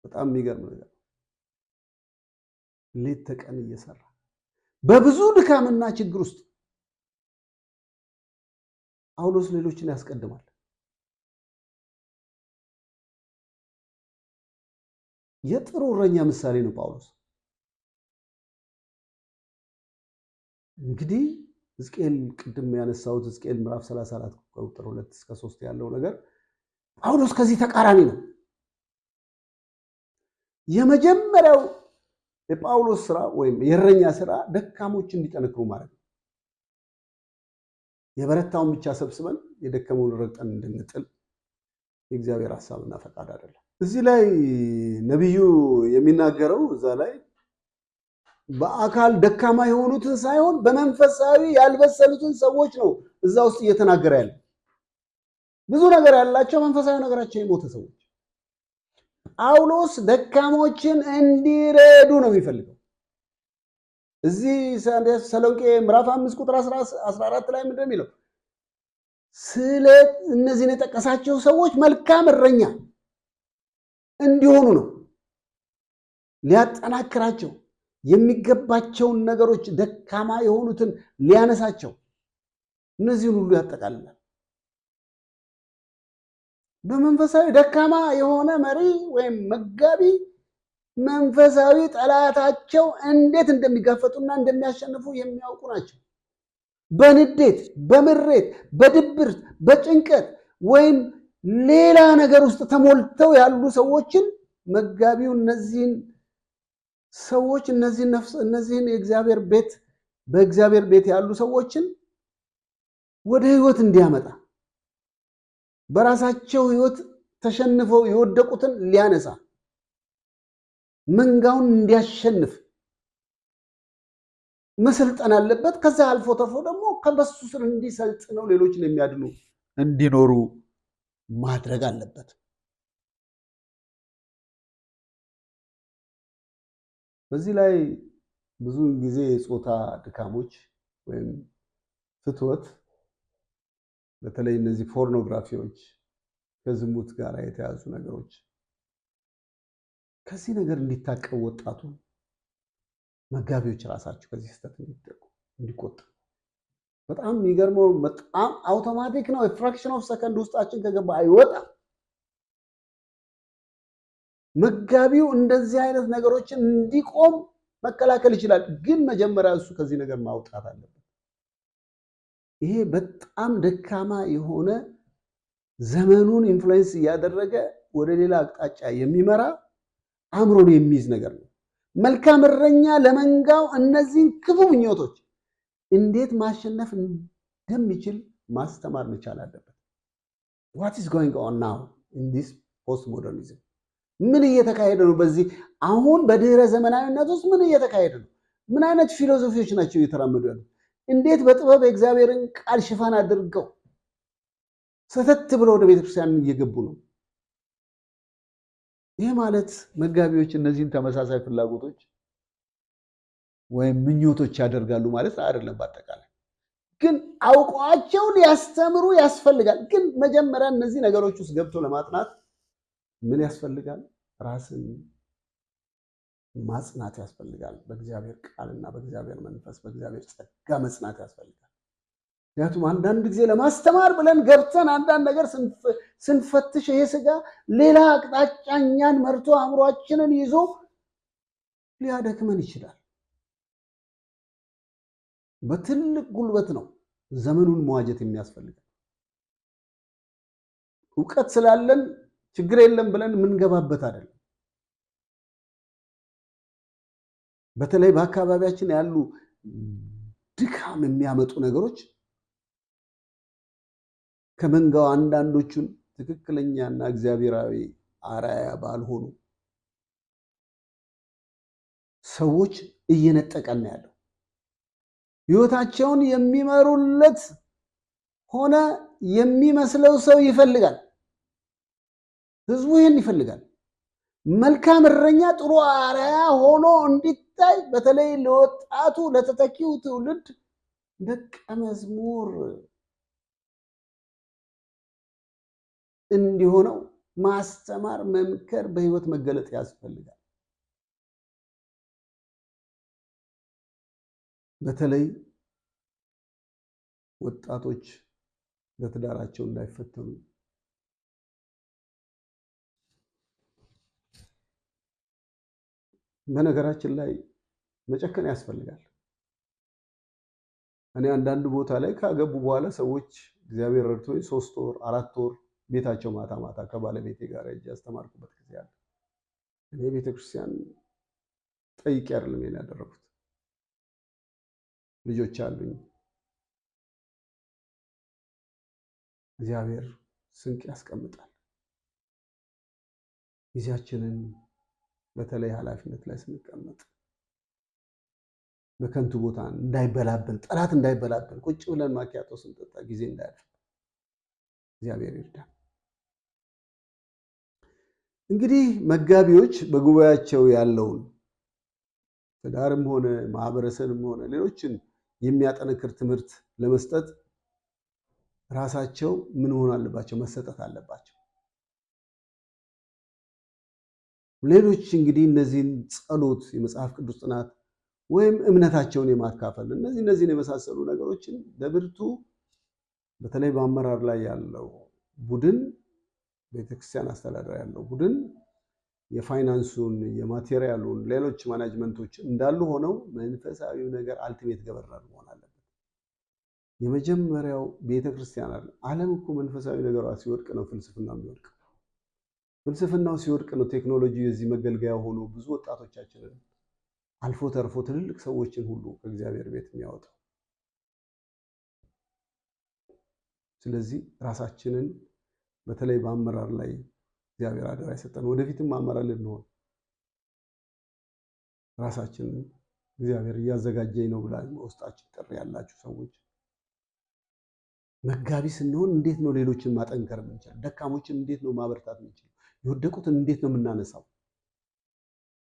[SPEAKER 1] በጣም የሚገርም ነገር፣ ሌት ተቀን እየሰራ በብዙ ድካምና ችግር ውስጥ ጳውሎስ ሌሎችን ያስቀድማል። የጥሩ እረኛ ምሳሌ ነው ጳውሎስ። እንግዲህ ሕዝቅኤል ቅድም ያነሳሁት ሕዝቅኤል ምዕራፍ 34 ቁጥር 2 እስከ 3 ያለው ነገር ጳውሎስ ከዚህ ተቃራኒ ነው። የመጀመሪያው የጳውሎስ ስራ ወይም የእረኛ ስራ ደካሞች እንዲጠነክሩ ማለት ነው። የበረታውን ብቻ ሰብስበን የደከመውን ረግጠን እንድንጥል የእግዚአብሔር ሐሳብና ፈቃድ አይደለም። እዚህ ላይ ነቢዩ የሚናገረው እዛ ላይ በአካል ደካማ የሆኑትን ሳይሆን በመንፈሳዊ ያልበሰሉትን ሰዎች ነው እዛ ውስጥ እየተናገረ ያለ። ብዙ ነገር ያላቸው መንፈሳዊ ነገራቸው የሞተ ሰዎች ጳውሎስ ደካሞችን እንዲረዱ ነው የሚፈልገው። እዚህ ተሰሎንቄ ምዕራፍ 5 ቁጥር 14 ላይ ምንድን ነው የሚለው? ስለ እነዚህን የጠቀሳቸው ሰዎች መልካም እረኛ እንዲሆኑ ነው ሊያጠናክራቸው የሚገባቸውን ነገሮች፣ ደካማ የሆኑትን ሊያነሳቸው፣ እነዚህን ሁሉ ያጠቃልላል። በመንፈሳዊ ደካማ የሆነ መሪ ወይም መጋቢ መንፈሳዊ ጠላታቸው እንዴት እንደሚጋፈጡና እንደሚያሸንፉ የሚያውቁ ናቸው። በንዴት፣ በምሬት፣ በድብርት፣ በጭንቀት ወይም ሌላ ነገር ውስጥ ተሞልተው ያሉ ሰዎችን መጋቢው እነዚህን ሰዎች እነዚህን የእግዚአብሔር ቤት በእግዚአብሔር ቤት ያሉ ሰዎችን ወደ ህይወት እንዲያመጣ በራሳቸው ህይወት ተሸንፈው የወደቁትን ሊያነሳ መንጋውን እንዲያሸንፍ መሰልጠን አለበት። ከዛ አልፎ ተርፎ ደግሞ ከበሱ ስር እንዲሰልጥነው ሌሎችን የሚያድኑ እንዲኖሩ ማድረግ አለበት። በዚህ ላይ ብዙ ጊዜ የጾታ ድካሞች ወይም ፍትወት፣ በተለይ እነዚህ ፖርኖግራፊዎች፣ ከዝሙት ጋር የተያዙ ነገሮች ከዚህ ነገር እንዲታቀብ ወጣቱ መጋቢዎች ራሳቸው ከዚህ ስህተት እንዲቆጠሩ። በጣም የሚገርመው በጣም አውቶማቲክ ነው። ፍራክሽን ኦፍ ሰከንድ ውስጣችን ከገባ አይወጣም። መጋቢው እንደዚህ አይነት ነገሮችን እንዲቆም መከላከል ይችላል፣ ግን መጀመሪያ እሱ ከዚህ ነገር ማውጣት አለበት። ይሄ በጣም ደካማ የሆነ ዘመኑን ኢንፍሉዌንስ እያደረገ ወደ ሌላ አቅጣጫ የሚመራ አእምሮን የሚይዝ ነገር ነው። መልካም እረኛ ለመንጋው እነዚህን ክፉ ምኞቶች እንዴት ማሸነፍ እንደሚችል ማስተማር መቻል አለበት። what is going on now in this post modernism? ምን እየተካሄደ ነው? በዚህ አሁን በድህረ ዘመናዊነት ውስጥ ምን እየተካሄደ ነው? ምን አይነት ፊሎሶፊዎች ናቸው እየተራመዱ ያሉት? እንዴት በጥበብ የእግዚአብሔርን ቃል ሽፋን አድርገው ሰተት ብለው ወደ ቤተክርስቲያን እየገቡ ነው? ይሄ ማለት መጋቢዎች እነዚህን ተመሳሳይ ፍላጎቶች ወይም ምኞቶች ያደርጋሉ ማለት አይደለም። በአጠቃላይ ግን አውቋቸው ሊያስተምሩ ያስፈልጋል። ግን መጀመሪያ እነዚህ ነገሮች ውስጥ ገብቶ ለማጥናት ምን ያስፈልጋል? ራስን ማጽናት ያስፈልጋል። በእግዚአብሔር ቃልና በእግዚአብሔር መንፈስ በእግዚአብሔር ጸጋ መጽናት ያስፈልጋል። ምክንያቱም አንዳንድ ጊዜ ለማስተማር ብለን ገብተን አንዳንድ ነገር ስንፈትሽ ይሄ ስጋ ሌላ አቅጣጫ እኛን መርቶ አእምሯችንን ይዞ ሊያደክመን ይችላል። በትልቅ ጉልበት ነው ዘመኑን መዋጀት የሚያስፈልገው። እውቀት ስላለን ችግር የለም ብለን የምንገባበት አይደለም። በተለይ በአካባቢያችን ያሉ ድካም የሚያመጡ ነገሮች ከመንጋው አንዳንዶቹን ትክክለኛና እግዚአብሔራዊ አርአያ ባልሆኑ ሰዎች እየነጠቀን ያለው ህይወታቸውን የሚመሩለት ሆነ የሚመስለው ሰው ይፈልጋል። ህዝቡ ይህን ይፈልጋል። መልካም እረኛ ጥሩ አርአያ ሆኖ እንዲታይ፣ በተለይ ለወጣቱ ለተተኪው ትውልድ ደቀ መዝሙር እንዲሆነው ማስተማር፣ መምከር፣ በህይወት መገለጥ ያስፈልጋል። በተለይ ወጣቶች ለትዳራቸው እንዳይፈተኑ በነገራችን ላይ መጨከን ያስፈልጋል። እኔ አንዳንድ ቦታ ላይ ካገቡ በኋላ ሰዎች እግዚአብሔር ረድቶኝ 3 ወር 4 ወር ቤታቸው ማታ ማታ ከባለቤቴ ጋር እጅ ያስተማርኩበት ጊዜ አለ። እኔ ቤተክርስቲያን ጠይቄ አይደለም ያደረኩት። ልጆች አሉኝ። እግዚአብሔር ስንቅ ያስቀምጣል። ጊዜያችንን በተለይ ኃላፊነት ላይ ስንቀመጥ በከንቱ ቦታ እንዳይበላብን፣ ጠላት እንዳይበላብን፣ ቁጭ ብለን ማኪያቶ ስንጠጣ ጊዜ እንዳያልፍ እግዚአብሔር ይርዳል። እንግዲህ መጋቢዎች በጉባኤያቸው ያለውን ትዳርም ሆነ ማህበረሰብም ሆነ ሌሎችን የሚያጠነክር ትምህርት ለመስጠት ራሳቸው ምን ሆነ አለባቸው? መሰጠት አለባቸው። ሌሎች እንግዲህ እነዚህን ጸሎት፣ የመጽሐፍ ቅዱስ ጥናት ወይም እምነታቸውን የማካፈል እነዚህን የመሳሰሉ ነገሮችን በብርቱ በተለይ በአመራር ላይ ያለው ቡድን፣ ቤተክርስቲያን አስተዳደር ያለው ቡድን የፋይናንሱን፣ የማቴሪያሉን፣ ሌሎች ማናጅመንቶች እንዳሉ ሆነው መንፈሳዊው ነገር አልቲሜት ገቨርነር መሆን አለበት። የመጀመሪያው ቤተክርስቲያን አለ። ዓለም እኮ መንፈሳዊ ነገሯ ሲወድቅ ነው ፍልስፍና የሚወድቅ። ፍልስፍናው ሲወድቅ ነው ቴክኖሎጂ የዚህ መገልገያ ሆኖ ብዙ ወጣቶቻችንን አልፎ ተርፎ ትልልቅ ሰዎችን ሁሉ ከእግዚአብሔር ቤት የሚያወጣው። ስለዚህ ራሳችንን በተለይ በአመራር ላይ እግዚአብሔር አደራ የሰጠን ወደፊትም አመራር ልንሆን ራሳችንን እግዚአብሔር እያዘጋጀኝ ነው ብላ ውስጣችን ጥሪ ያላችሁ ሰዎች መጋቢ ስንሆን እንዴት ነው ሌሎችን ማጠንከር የምንችለው? ደካሞችን እንዴት ነው ማበርታት የምንችለው? የወደቁትን እንዴት ነው የምናነሳው?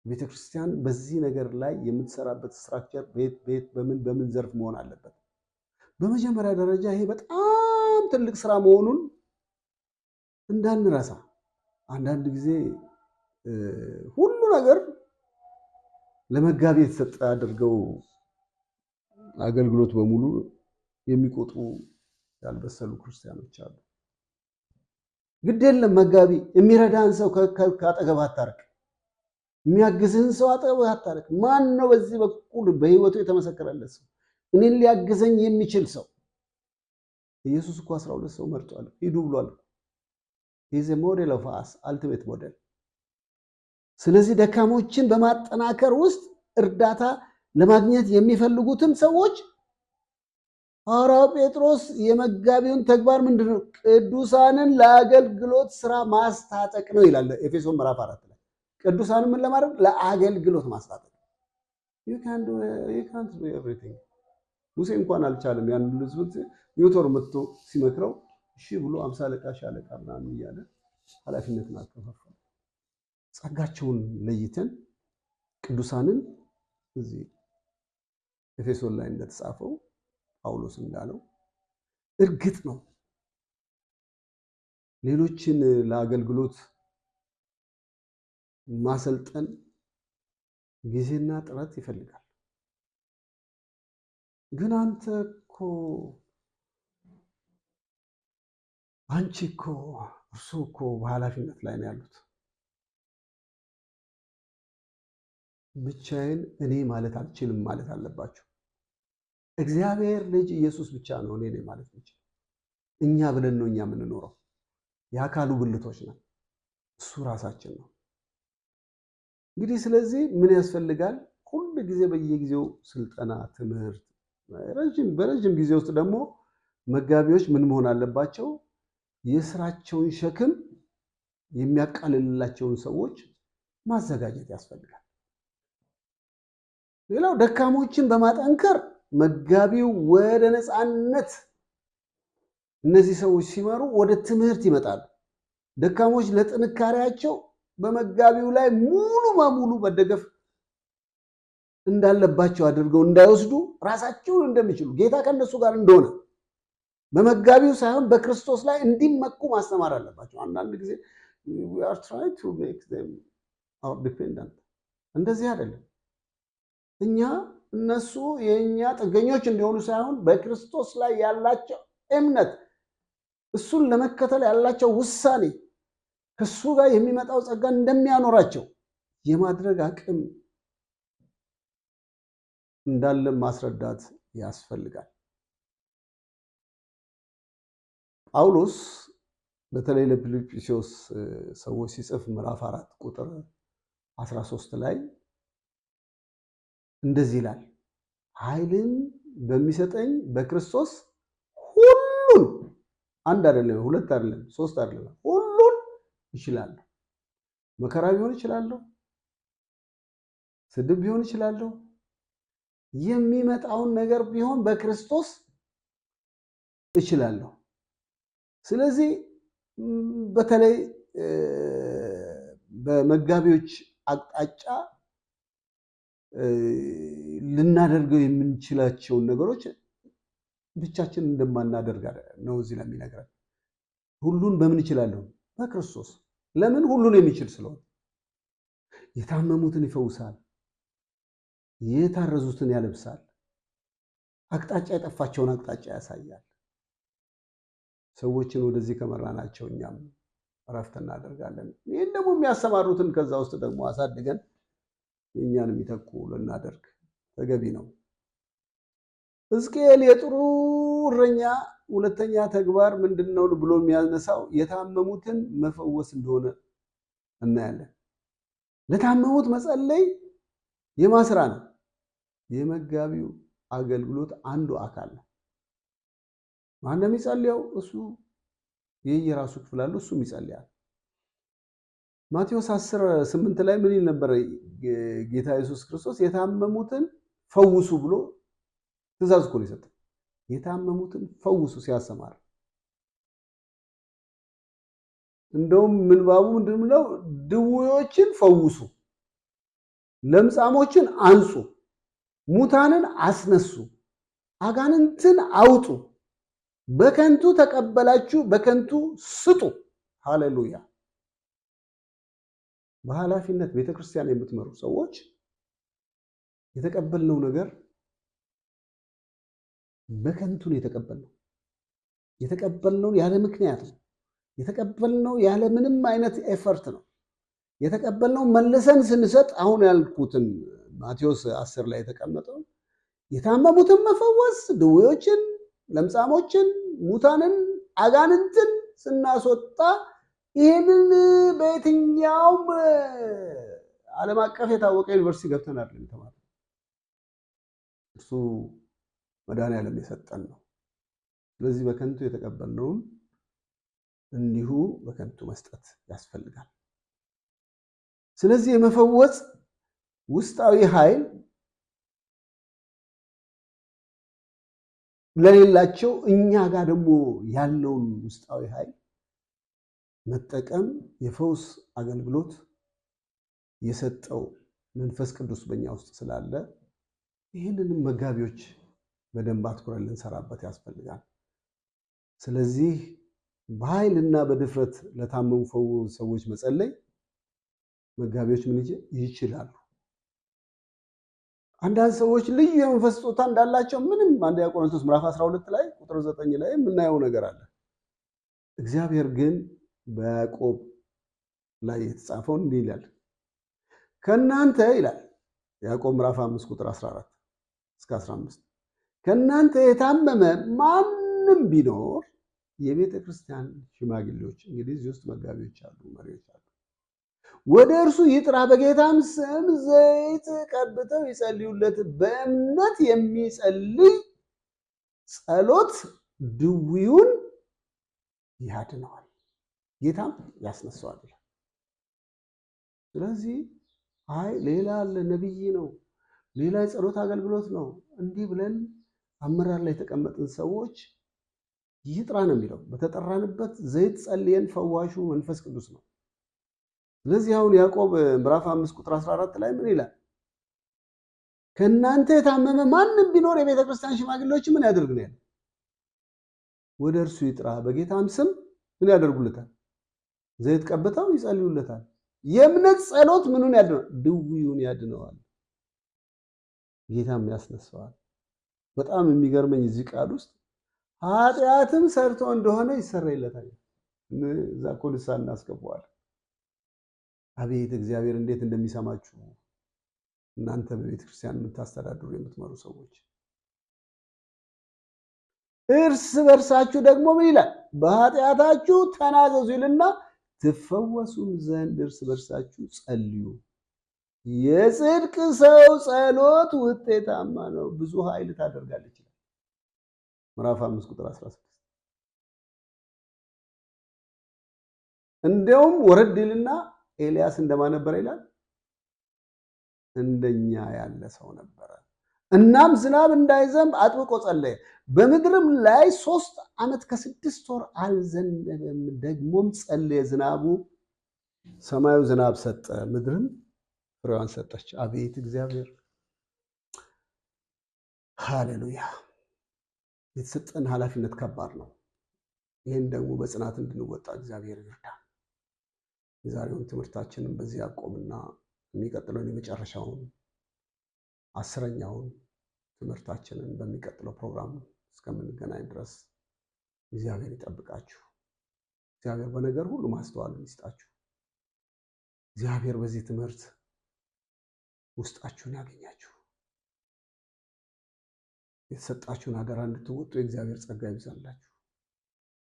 [SPEAKER 1] ቤተክርስቲያን በዚህ ነገር ላይ የምትሰራበት ስትራክቸር በምን ዘርፍ መሆን አለበት? በመጀመሪያ ደረጃ ይሄ በጣም ትልቅ ስራ መሆኑን እንዳንረሳ። አንዳንድ ጊዜ ሁሉ ነገር ለመጋቢ የተሰጠ አድርገው አገልግሎት በሙሉ የሚቆጥሩ ያልበሰሉ ክርስቲያኖች አሉ። ግድ የለም መጋቢ የሚረዳህን ሰው ከአጠገብ አታርቅ፣ የሚያግዝህን ሰው አጠገብ አታርቅ። ማን ነው በዚህ በኩል በህይወቱ የተመሰከረለት ሰው እኔን ሊያግዘኝ የሚችል ሰው? ኢየሱስ እኮ 12 ሰው መርጧል፣ ሂዱ ብሏል። ኢዝ ሞዴል ኦፍ አስ አልቲሜት ሞዴል። ስለዚህ ደካሞችን በማጠናከር ውስጥ እርዳታ ለማግኘት የሚፈልጉትም ሰዎች ሐዋርያው ጴጥሮስ የመጋቢውን ተግባር ምንድነው? ቅዱሳንን ለአገልግሎት ስራ ማስታጠቅ ነው ይላል ኤፌሶን ምዕራፍ 4 ላይ። ቅዱሳንን ምን ለማድረግ? ለአገልግሎት ማስታጠቅ። you can't do everything። ሙሴ እንኳን አልቻለም። ያን ህዝብ ዮቶር መጥቶ ሲመክረው እሺ ብሎ 50 አለቃ ሻለቃ ምናምን እያለ ኃላፊነትን አከፋፈለ። ጸጋቸውን ለይተን ቅዱሳንን እዚህ ኤፌሶን ላይ እንደተጻፈው ጳውሎስ እንዳለው እርግጥ ነው ሌሎችን ለአገልግሎት ማሰልጠን ጊዜና ጥረት ይፈልጋል። ግን አንቺ እኮ እርሱ እኮ በኃላፊነት ላይ ነው ያሉት። ብቻዬን እኔ ማለት አልችልም ማለት አለባቸው። እግዚአብሔር ልጅ ኢየሱስ ብቻ ነው እኔ ነኝ ማለት እንችል። እኛ ብለን ነው እኛ የምንኖረው። የአካሉ ብልቶች ነን። እሱ ራሳችን ነው። እንግዲህ ስለዚህ ምን ያስፈልጋል? ሁሉ ጊዜ በየጊዜው ስልጠና፣ ትምህርት፣ በረጅም ጊዜ ውስጥ ደግሞ መጋቢዎች ምን መሆን አለባቸው? የስራቸውን ሸክም የሚያቃልልላቸውን ሰዎች ማዘጋጀት ያስፈልጋል። ሌላው ደካሞችን በማጠንከር መጋቢው ወደ ነፃነት፣ እነዚህ ሰዎች ሲመሩ ወደ ትምህርት ይመጣሉ። ደካሞች ለጥንካሬያቸው በመጋቢው ላይ ሙሉ በሙሉ መደገፍ እንዳለባቸው አድርገው እንዳይወስዱ ራሳቸውን እንደሚችሉ ጌታ ከነሱ ጋር እንደሆነ በመጋቢው ሳይሆን በክርስቶስ ላይ እንዲመኩ ማስተማር አለባቸው። አንዳንድ ጊዜ we are trying to make them our dependent እንደዚህ አይደለም። እኛ እነሱ የኛ ጥገኞች እንዲሆኑ ሳይሆን በክርስቶስ ላይ ያላቸው እምነት፣ እሱን ለመከተል ያላቸው ውሳኔ፣ ከሱ ጋር የሚመጣው ጸጋ እንደሚያኖራቸው የማድረግ አቅም እንዳለ ማስረዳት ያስፈልጋል። ጳውሎስ በተለይ ለፊልጵስዩስ ሰዎች ሲጽፍ ምዕራፍ 4 ቁጥር 13 ላይ እንደዚህ ይላል፣ ኃይልን በሚሰጠኝ በክርስቶስ ሁሉን፣ አንድ አይደለም፣ ሁለት አይደለም፣ ሶስት አይደለም፣ ሁሉን እችላለሁ። መከራ ቢሆን እችላለሁ፣ ስድብ ቢሆን እችላለሁ፣ የሚመጣውን ነገር ቢሆን በክርስቶስ እችላለሁ። ስለዚህ በተለይ በመጋቢዎች አቅጣጫ ልናደርገው የምንችላቸውን ነገሮች ብቻችን እንደማናደርግ ነው እዚህ ላይ የሚነግረን። ሁሉን በምን እችላለሁ? በክርስቶስ። ለምን? ሁሉን የሚችል ስለሆነ። የታመሙትን ይፈውሳል፣ የታረዙትን ያለብሳል፣ አቅጣጫ የጠፋቸውን አቅጣጫ ያሳያል። ሰዎችን ወደዚህ ከመራናቸው እኛም እረፍት እናደርጋለን። ይህን ደግሞ የሚያሰማሩትን ከዛ ውስጥ ደግሞ አሳድገን የእኛን የሚተኩ ልናደርግ ተገቢ ነው። ሕዝቅኤል የጥሩ እረኛ ሁለተኛ ተግባር ምንድን ነው ብሎ የሚያነሳው የታመሙትን መፈወስ እንደሆነ እናያለን። ለታመሙት መጸለይ የማስራ ነው። የመጋቢው አገልግሎት አንዱ አካል ነው። ማንም ይጸልየው፣ እሱ የየራሱ ክፍል አለው፣ እሱም ይጸልያል። ማቴዎስ 10:8 ላይ ምን ይል ነበር? ጌታ ኢየሱስ ክርስቶስ የታመሙትን ፈውሱ ብሎ ትእዛዝ እኮ ነው የሰጠው። የታመሙትን ፈውሱ ሲያሰማር እንደውም ምንባቡ ምንድነው? ድውዮችን ፈውሱ፣ ለምጻሞችን አንጹ፣ ሙታንን አስነሱ፣ አጋንንትን አውጡ፣ በከንቱ ተቀበላችሁ በከንቱ ስጡ። ሃሌሉያ። በኃላፊነት ቤተክርስቲያን የምትመሩ ሰዎች የተቀበልነው ነገር በከንቱ ነው የተቀበልነው። የተቀበልነው ያለ ምክንያት ነው። የተቀበልነው ያለ ምንም አይነት ኤፈርት ነው የተቀበልነው። መልሰን ስንሰጥ አሁን ያልኩትን ማቴዎስ 10 ላይ የተቀመጠው የታመሙትን መፈወስ፣ ድዌዎችን፣ ለምጻሞችን፣ ሙታንን፣ አጋንንትን ስናስወጣ ይህንን በየትኛውም ዓለም አቀፍ የታወቀ ዩኒቨርሲቲ ገብተን አይደለም የተማርነው። እርሱ መድኃኒዓለም የሰጠን ነው። ስለዚህ በከንቱ የተቀበልነውን እንዲሁ በከንቱ መስጠት ያስፈልጋል። ስለዚህ የመፈወስ ውስጣዊ ኃይል ለሌላቸው እኛ ጋር ደግሞ ያለውን ውስጣዊ ኃይል መጠቀም የፈውስ አገልግሎት የሰጠው መንፈስ ቅዱስ በእኛ ውስጥ ስላለ ይህንንም መጋቢዎች በደንብ አትኩረን ልንሰራበት ያስፈልጋል። ስለዚህ በኃይልና በድፍረት ለታመሙ ሰዎች መጸለይ መጋቢዎች ምን ይችላሉ? አንዳንድ ሰዎች ልዩ የመንፈስ ስጦታ እንዳላቸው ምንም አንደኛ ቆሮንቶስ ምዕራፍ 12 ላይ ቁጥር 9 ላይ የምናየው ነገር አለ። እግዚአብሔር ግን በያዕቆብ ላይ የተጻፈው እንዲህ ይላል፣ ከእናንተ ይላል ያዕቆብ ምዕራፍ 5 ቁጥር 14 እስከ 15 ከእናንተ የታመመ ማንም ቢኖር የቤተ ክርስቲያን ሽማግሌዎች፣ እንግዲህ እዚህ ውስጥ መጋቢዎች አሉ፣ መሪዎች አሉ፣ ወደ እርሱ ይጥራ፣ በጌታም ስም ዘይት ቀብተው ይጸልዩለት። በእምነት የሚጸልይ ጸሎት ድውዩን ያድነዋል፣ ጌታም ያስነሳዋል። ስለዚህ አይ ሌላ አለ፣ ነብይ ነው፣ ሌላ የጸሎት አገልግሎት ነው፣ እንዲህ ብለን አመራር ላይ የተቀመጥን ሰዎች ይጥራ ነው የሚለው። በተጠራንበት ዘይት ጸልየን ፈዋሹ መንፈስ ቅዱስ ነው። ስለዚህ አሁን ያዕቆብ ምዕራፍ 5 ቁጥር 14 ላይ ምን ይላል? ከእናንተ የታመመ ማንም ቢኖር የቤተ ክርስቲያን ሽማግሌዎች ምን ያደርግ ነው ያለው? ወደ እርሱ ይጥራ፣ በጌታም ስም ምን ያደርጉለታል? ዘይት ቀብተው ይጸልዩለታል። የእምነት ጸሎት ምኑን ያድነዋል? ድውዩን ያድነዋል፣ ጌታም ያስነሳዋል። በጣም የሚገርመኝ እዚህ ቃል ውስጥ ኃጢአትም ሰርቶ እንደሆነ ይሰረይለታል። እዛ እኮ ልሳን እናስገባዋለን። አቤት እግዚአብሔር እንዴት እንደሚሰማችሁ እናንተ በቤተ ክርስቲያን የምታስተዳድሩ የምትመሩ ሰዎች። እርስ በርሳችሁ ደግሞ ምን ይላል? በኃጢአታችሁ ተናዘዙ ይልና ትፈወሱም ዘንድ እርስ በርሳችሁ ጸልዩ። የጽድቅ ሰው ጸሎት ውጤታማ ነው፣ ብዙ ኃይል ታደርጋለች ይላል ምዕራፍ 5 ቁጥር 16። እንደውም ወረድ ይልና ኤልያስ እንደማን ነበረ ይላል? እንደኛ ያለ ሰው ነበረ። እናም ዝናብ እንዳይዘንብ አጥብቆ ጸለየ። በምድርም ላይ 3 ዓመት ከ6 ወር አልዘነበም። ደግሞም ጸለየ፣ ዝናቡ ሰማዩ ዝናብ ሰጠ፣ ምድርም ፍሬዋን ሰጠች። አቤት እግዚአብሔር! ሃሌሉያ! የተሰጠን ኃላፊነት ከባድ ነው። ይህን ደግሞ በጽናት እንድንወጣ እግዚአብሔር ይርዳል። የዛሬውን ትምህርታችንን በዚህ ያቆምና የሚቀጥለውን የመጨረሻውን 10ኛውን ትምህርታችንን በሚቀጥለው ፕሮግራም እስከምንገናኝ ድረስ እግዚአብሔር ይጠብቃችሁ። እግዚአብሔር በነገር ሁሉ ማስተዋልን ይስጣችሁ። እግዚአብሔር በዚህ ትምህርት ውስጣችሁን ያገኛችሁ። የተሰጣችሁን አደራ እንድትወጡ የእግዚአብሔር ጸጋ ይብዛላችሁ።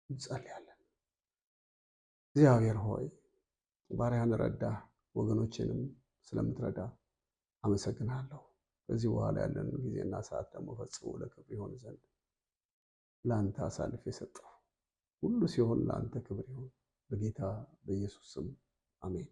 [SPEAKER 1] እንጸልያለን። እግዚአብሔር ሆይ ባሪያህን ረዳህ፣ ወገኖችንም ስለምትረዳ አመሰግናለሁ። ከዚህ በኋላ ያለን ጊዜና ሰዓት ደግሞ ፈጽሞ ለክብር ይሆን ዘንድ ለአንተ አሳልፌ የሰጠሁ ሁሉ ሲሆን ለአንተ ክብር ይሁን፣ በጌታ በኢየሱስ ስም አሜን።